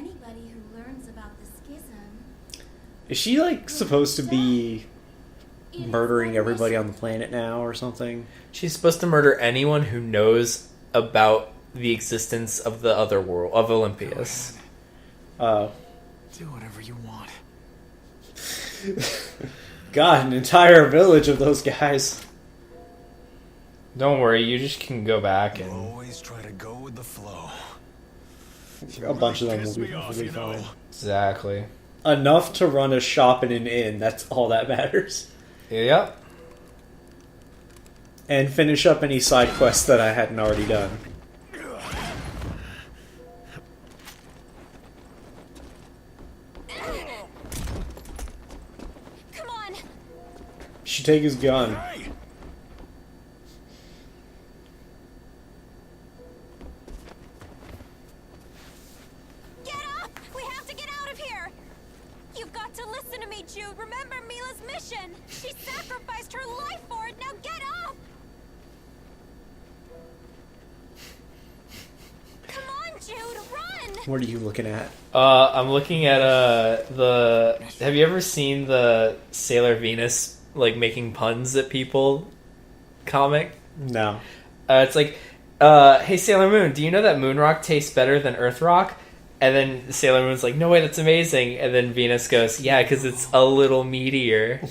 anybody who learns about the schism... Is she, like, supposed to be murdering everybody on the planet now or something? She's supposed to murder anyone who knows about the existence of the other world, of Olympias. Oh. Do whatever you want. God, an entire village of those guys. Don't worry, you just can go back and... Always try to go with the flow. A bunch of them will be fine. Exactly. Enough to run a shop and an inn, that's all that matters. Yep. And finish up any side quests that I hadn't already done. Come on! Should take his gun. Get up! We have to get out of here! You've got to listen to me, Jude. Remember Mila's mission. She sacrificed her life for it. Now get up! Come on, Jude, run! What are you looking at? I'm looking at the... Have you ever seen the Sailor Venus, like, making puns at people comic? No. It's like, hey Sailor Moon, do you know that moon rock tastes better than earth rock? And then Sailor Moon's like, no way, that's amazing. And then Venus goes, yeah, because it's a little meteor.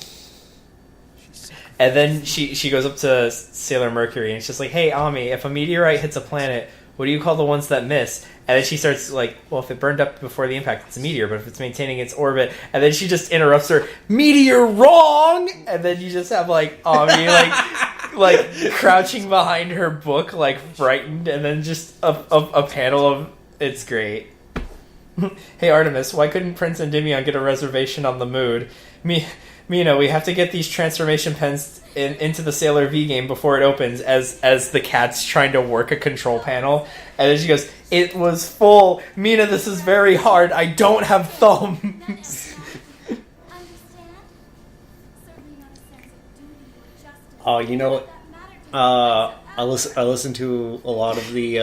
And then she goes up to Sailor Mercury and it's just like, hey Ami, if a meteorite hits a planet, what do you call the ones that miss? And then she starts like, well, if it burned up before the impact, it's a meteor, but if it's maintaining its orbit, and then she just interrupts her, meteor wrong! And then you just have like Ami like crouching behind her book, like frightened, and then just a panel of, it's great. Hey Artemis, why couldn't Prince Endymion get a reservation on the mood? Mina, we have to get these transformation pens into the Sailor V game before it opens, as the cat's trying to work a control panel. And then she goes, it was full. Mina, this is very hard. I don't have thumbs. Understand? Certainly not a sense of duty or justice. Oh, you know, I listen to a lot of the,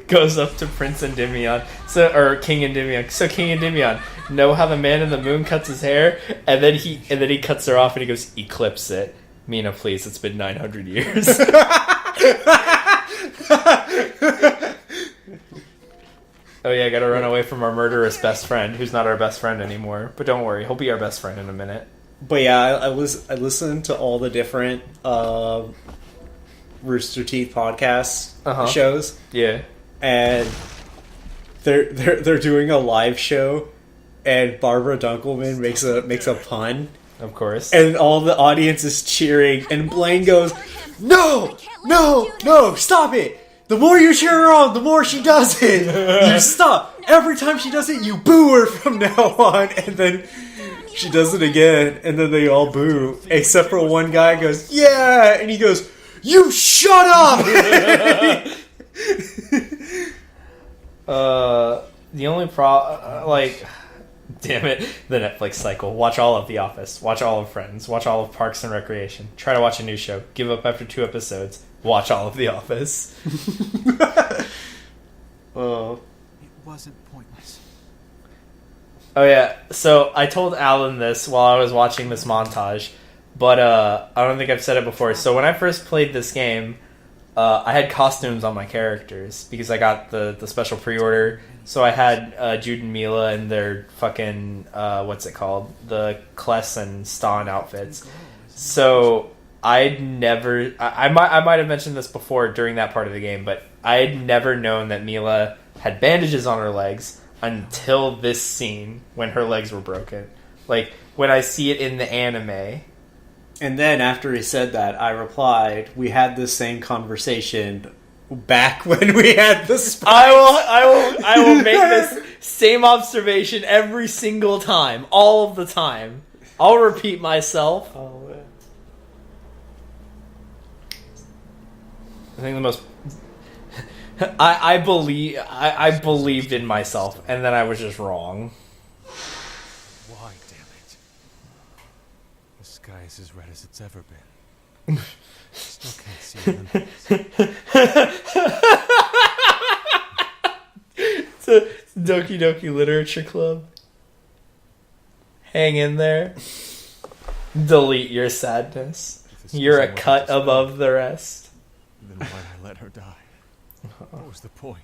Goes up to Prince Endymion, or King Endymion. So King Endymion, know how the man in the moon cuts his hair? And then he cuts her off and he goes, eclipse it. Mina, please, it's been 900 years. Oh yeah, I gotta run away from our murderous best friend, who's not our best friend anymore. But don't worry, he'll be our best friend in a minute. But yeah, I listened to all the different Rooster Teeth podcast shows. Yeah. And they're doing a live show, and Barbara Dunkelman makes a pun. Of course. And all the audience is cheering, and Blaine goes, No! No! No! Stop it! The more you cheer her on, the more she does it! You stop! Every time she does it, you boo her from now on, and then she does it again, and then they all boo. Except for one guy goes, yeah! And he goes, you shut up! The only damn it, the Netflix cycle. Watch all of The Office. Watch all of Friends. Watch all of Parks and Recreation. Try to watch a new show. Give up after 2 episodes. Watch all of The Office. It wasn't pointless. Oh yeah, so I told Alan this while I was watching this montage, but I don't think I've said it before. So when I first played this game, I had costumes on my characters because I got the special pre-order. So I had Jude and Mila in their fucking, what's it called? The Kless and Stan outfits. So I'd never... I might have mentioned this before during that part of the game, but I'd never known that Mila had bandages on her legs until this scene when her legs were broken. Like, when I see it in the anime... And then after he said that, I replied, we had this same conversation back when we had the spikes. I will make this same observation every single time, all of the time. I'll repeat myself. Oh, man. I think the most... I believed in myself, and then I was just wrong. Why, damn it? The sky is as red as it's ever been. Still can't see them. It's Doki Doki Literature Club. Hang in there. Delete your sadness. If this You're a wasn't what I cut described, above the rest. Then why'd I let her die? What was the point?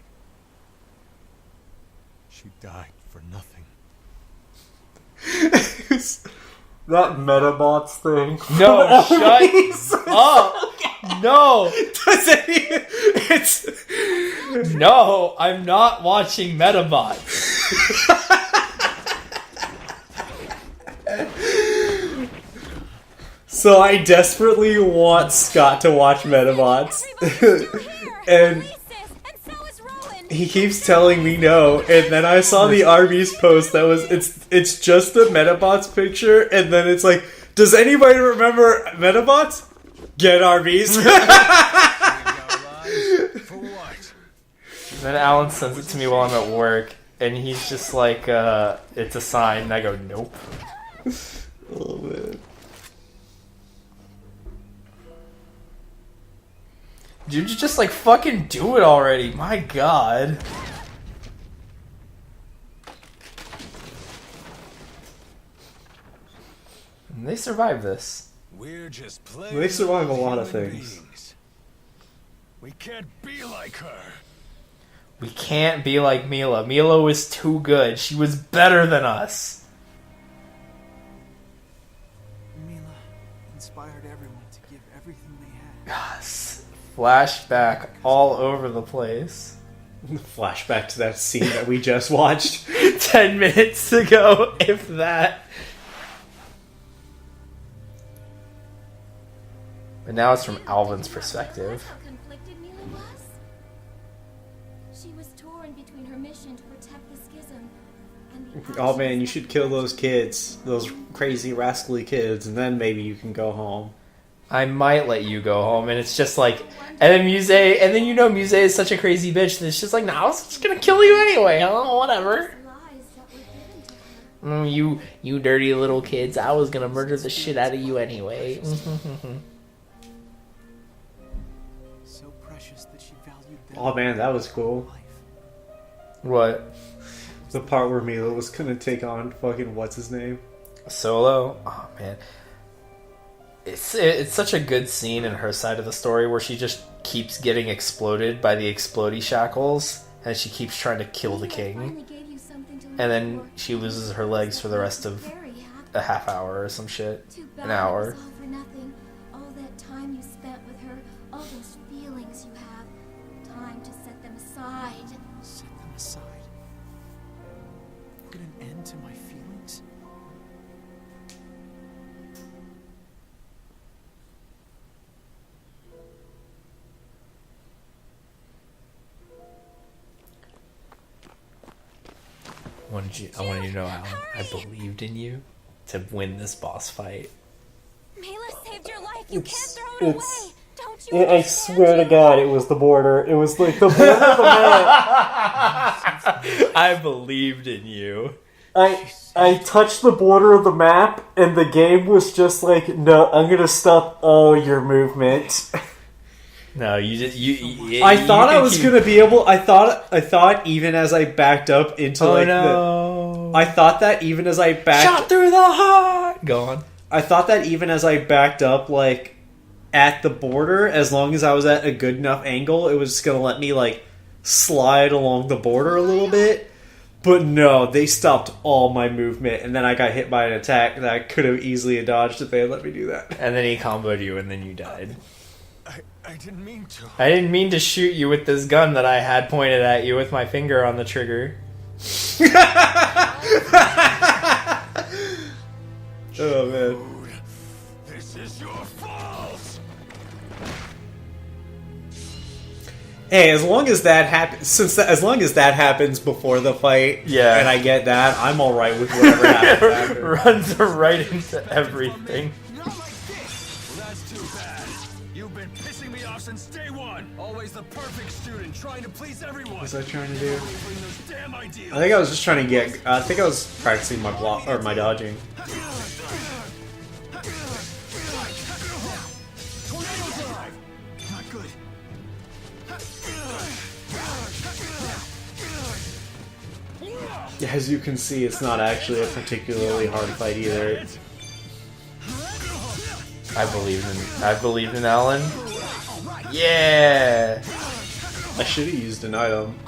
She died for nothing. That Metabots thing. No, shut up. No. Doesn't even, it's No, I'm not watching Metabots. So I desperately want Scott to watch Metabots. And he keeps telling me no, and then I saw the Arby's post that was it's just the Metabots picture, and then it's like, does anybody remember Metabots? Get Arby's. For what? Then Alan sends it to me while I'm at work, and he's just like, it's a sign, and I go, nope. Oh man. Dude, you just like fucking do it already. My god. And they survive this. We're just playing. They survive a lot of human things. beings. We can't be like her. We can't be like Mila. Mila was too good. She was better than us. Mila inspired everyone to give everything they had. Gosh. Flashback all over the place. Flashback to that scene that we just watched. 10 minutes ago, if that. But now it's from Alvin's perspective. How conflicted Mila was? She was torn between her mission to protect the schism and the Oh man, you should kill those kids. Those crazy rascally kids, and then maybe you can go home. I might let you go home, and it's just like, and then Muse is such a crazy bitch that it's just like, nah, I was just gonna kill you anyway, whatever. lies that were given to her. You dirty little kids, I was gonna murder the shit out of you anyway. So precious that she valued them. Oh man, that was cool. Life. What? The part where Mila was gonna take on fucking what's his name? Solo? Oh man. It's such a good scene in her side of the story where she just keeps getting exploded by the explodey shackles, and she keeps trying to kill the king, Finally gave you something to live and then for. she loses her legs for the rest of Very happy. a half hour or some shit. Too bad An hour. It was all for nothing. All that time you spent with her, all those feelings you have. Time to set them aside. Set them aside. Put an end to my feelings. I wanted you to know, Alan, I believed in you to win this boss fight. Mila saved your life. You can't throw it it's- away. Don't you I understand, swear to Jude? God, it was the border. It was like the border of the map. I believed in you. I touched the border of the map, and the game was just like, no, I'm gonna stop all your movement. No, you just you. I you thought I think was you- gonna be able. I thought even as I backed up into Oh like no! I thought that even as I backed. Shot through the heart. Go on. I thought that even as I backed up, like at the border, as long as I was at a good enough angle, it was just gonna let me like slide along the border a little bit. But no, they stopped all my movement, and then I got hit by an attack that I could have easily dodged if they had let me do that. And then he comboed you, and then you died. I didn't mean to. I didn't mean to shoot you with this gun that I had pointed at you with my finger on the trigger. Oh man. This is your fault. Hey, as long as that happens, as long as that happens before the fight, Yeah. and I get that, I'm all right with whatever happens after. Runs right into everything. Not like this. Well, that's too bad. You've been pissing me off since day one. Always the perfect student, trying to please everyone. What was I trying to do? Bring those damn ideas. I think I was just trying to get. I think I was practicing my block or my dodging. Tornado drive. Not good. As you can see, it's not actually a particularly hard fight either. I believed in Alan. Yeah. I should have used an item.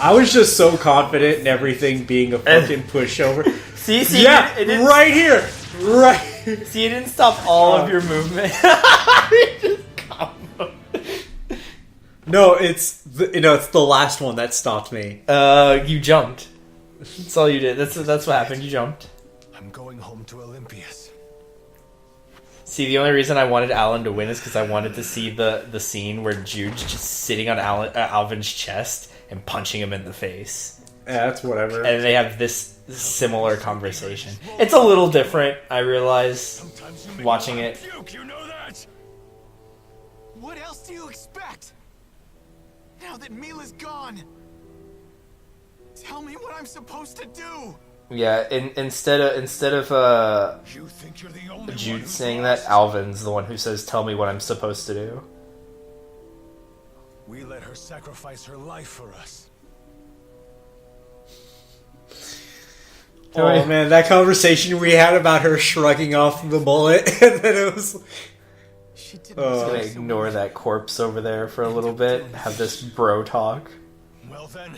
I was just so confident in everything being a fucking pushover. See, Yeah, it didn't, right here, right. see, it didn't stop all of your movement. It just combo. No, it's the last one that stopped me. You jumped. That's all you did. That's what happened. You jumped. I'm going home to Olympias. See, the only reason I wanted Alan to win is because I wanted to see the scene where Jude's just sitting on Alvin's chest and punching him in the face. Yeah, that's whatever. And they have this similar conversation. It's a little different, I realize, watching it. You know that? What else do you expect? Now that Mila's gone, tell me what I'm supposed to do. Yeah, instead of You think you're the only Jude one saying that, Alvin's the one who says, "Tell me what I'm supposed to do." We let her sacrifice her life for us. Oh man, that conversation we had about her shrugging off the bullet, and then it was. She didn't. Just gonna ignore that corpse over there for a little bit. Have this bro talk. Well then,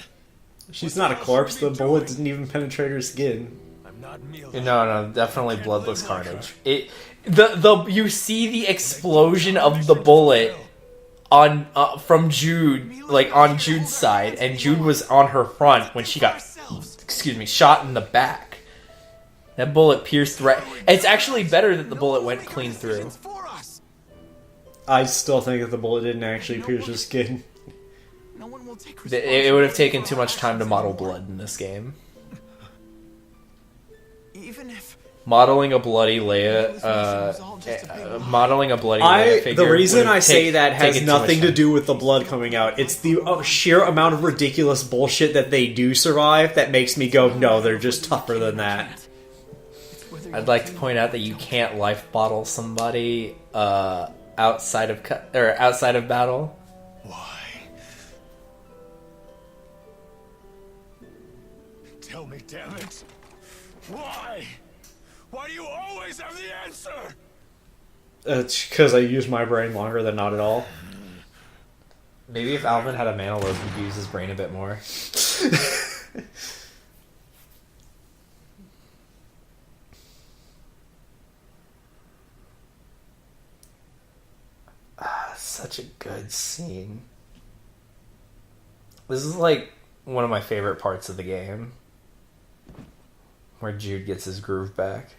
She's not a corpse. The bullet didn't even penetrate her skin. I'm not Mila. No, definitely bloodless carnage. You see the explosion of the bullet on from Jude, like on Jude's side, and Jude was on her front when she got, shot in the back. That bullet pierced right. It's actually better that the bullet went clean through. I still think that the bullet didn't actually pierce her skin. No one will take It would have taken too much time to model blood in this game. Even if Modeling a bloody Leia, figure. The reason would have I say that has taken too much nothing to time. do with the blood coming out. It's the sheer amount of ridiculous bullshit that they do survive that makes me go, no, they're just tougher than that. I'd like to point out that you can't life bottle somebody outside of battle. Why? Tell me, damn it! Why? Why do you always have the answer? It's because I use my brain longer than not at all. Maybe if Alvin had a mana load, he'd use his brain a bit more. Such a good scene. This is like one of my favorite parts of the game, where Jude gets his groove back.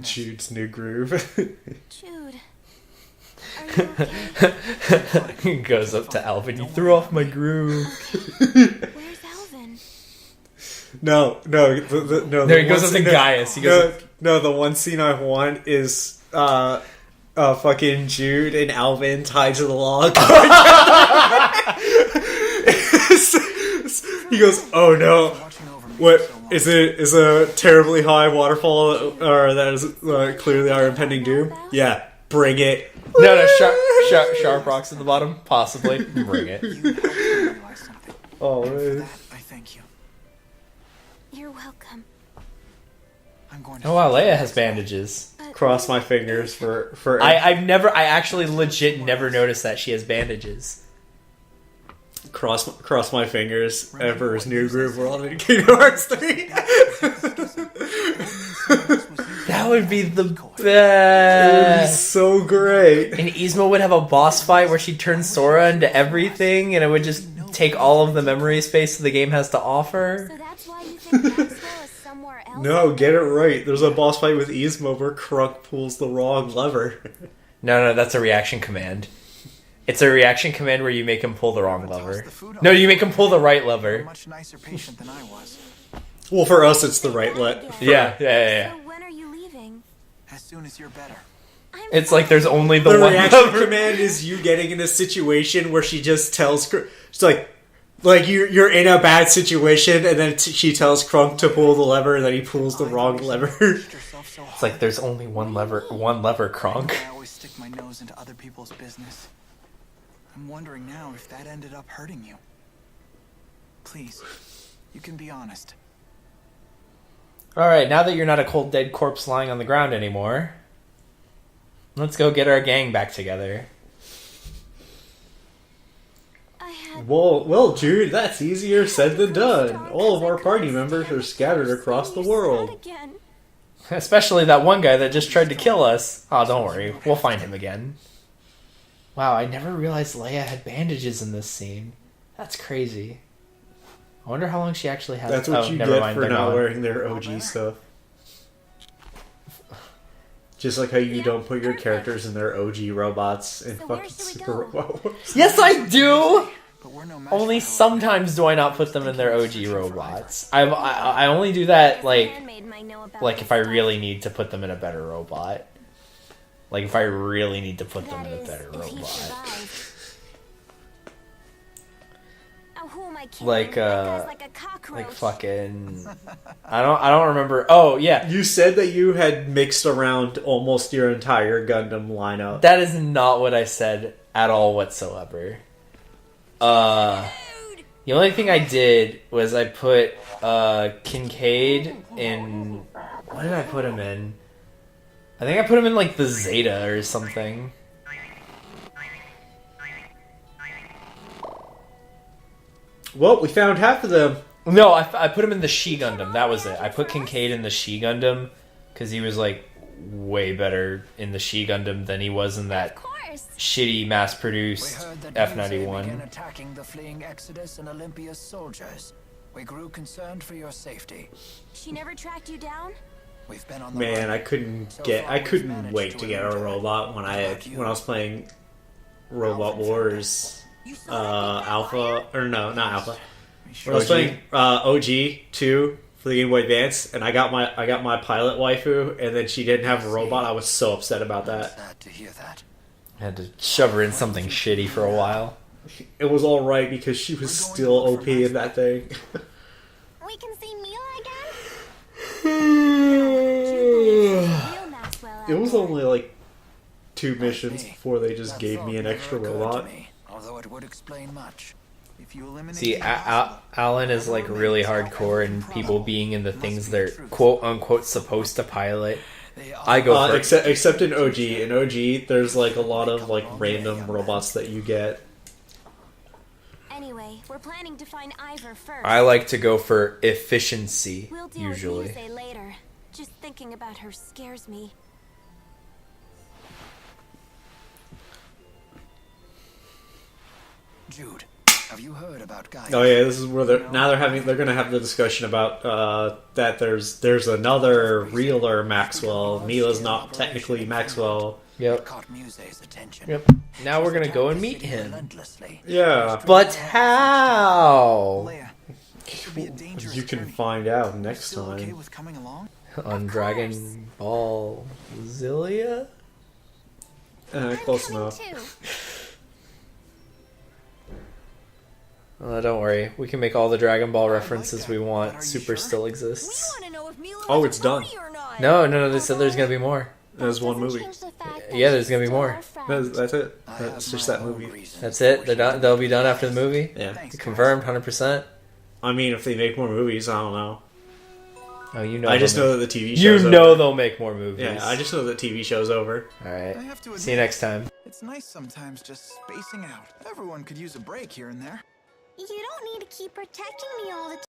Jude's new groove. Jude, are you okay? Goes up to Alvin. You threw off my groove. Where's Alvin? No. There he goes up to Gaius. He goes. No, the one scene I want is fucking Jude and Alvin tied to the log. He goes, "Oh no, what is it? Is a terribly high waterfall, or that is clearly our impending doom? Yeah, bring it." No, sharp rocks at the bottom, possibly. Bring it. Oh, For that, I thank you. You're welcome. I'm going to Oh wow, Leia has bandages. cross my fingers for. I actually legit never noticed that she has bandages. Cross my fingers for his new groove world in Kingdom Hearts 3. That would be the It would be best. so great. And Yzma would have a boss fight where she'd turn Sora into everything, and it would just take all of the memory space the game has to offer. So that's why you think Maxwell is somewhere else? No, get it right. There's a boss fight with Yzma where Krunk pulls the wrong lever. No, that's a reaction command. It's a reaction command where you make him pull the wrong lever. No, you make him pull the right You're a lever. much nicer patient than I was. Well, for us, it's the right Yeah. So when are you leaving? As soon as you're better. I'm It's like there's only The the one reaction lever. command is you getting in a situation where she just tells Krunk, it's like you're in a bad situation, and then she tells Krunk to pull the lever, and then he pulls the wrong lever. Yourself so It's like there's only one lever, Kronk. I always stick my nose into other people's business. I'm wondering now if that ended up hurting you. Please, you can be honest. Alright, now that you're not a cold dead corpse lying on the ground anymore, let's go get our gang back together. I had Well, Jude, that's easier said than done. All of our party members are scattered across the world. Again. Especially that one guy that just tried to kill us. Oh, don't worry. We'll find him again. Wow, I never realized Leia had bandages in this scene. That's crazy. I wonder how long she actually has. That's what you never get mind, for they're not gone. wearing their OG stuff. Just like how you don't put your characters in their OG robots in So where fucking should we Super go? Robot Wars. Yes, I do! But we're no match Only for sometimes do I not put them in their OG robots. I only do that, like if I really need to put them in a better robot. Like, if I really need to put them in a better robot. Oh, who am I kidding? Like, That guy's like a cockroach. Like, fucking... I don't remember... Oh, yeah. You said that you had mixed around almost your entire Gundam lineup. That is not what I said at all whatsoever. The only thing I did was I put Kincaid in... What did I put him in? I think I put him in like the Zeta or something. Well, we found half of them. No, I put him in the She Gundam. That was it. I put Kincaid in the She Gundam because he was like way better in the She Gundam than he was in that Of course. shitty mass-produced We heard that Yusei began F91. attacking the fleeing Exodus and Olympia's soldiers. We grew concerned for your safety. She never tracked you down? We've been on the Man, run. I couldn't wait to get a robot when I was playing Robot Wars Alpha, or no, not Alpha. When I was playing OG 2 for the Game Boy Advance, and I got my pilot waifu, and then she didn't have a robot. I was so upset about that. Sad to hear that. I had to shove her in something shitty for a while. It was all right because she was still OP in that thing. We can see Mila again? It was only like 2 missions before they just gave me an extra robot. Although it would explain much. If you eliminate See, the hassle, Alan is like really hardcore and people being in the things they're quote unquote supposed to pilot. I go for Except in OG. In OG, there's like a lot of like random robots that you get. Anyway, we're planning to find Ivor first. I like to go for efficiency We'll deal usually. with Yusei later. Just thinking about her scares me. Jude, have you heard about Guy? Oh yeah, this is where they're gonna have the discussion about that there's another realer Maxwell. Mila's not technically Maxwell. Yep. Caught Musei's attention. Yep. Now we're gonna go and meet him. Relentlessly. Yeah, But how? Leia, it could be a dangerous you can journey. find out next Still okay time. with coming along? On Dragon Ball Xillia? Close enough. Don't worry. We can make all the Dragon Ball references we want. Super still exists. We want to know if Mila Oh, was it's a done. pony or not. No, they said there's gonna be more. There's one movie. Yeah, there's gonna be more. That's it. I That's have just my that own movie. reasons That's it? for They're done? They'll be done after the movie? Yeah. Thanks, guys. Confirmed, 100%? I mean, if they make more movies, I don't know. Oh, you know. I just they'll know that the TV make- show's You know over. they'll make more movies. Yeah, I just know that TV show's over. Alright. I have to See you admit, next time. It's nice sometimes just spacing out. Everyone could use a break here and there. You don't need to keep protecting me all the time.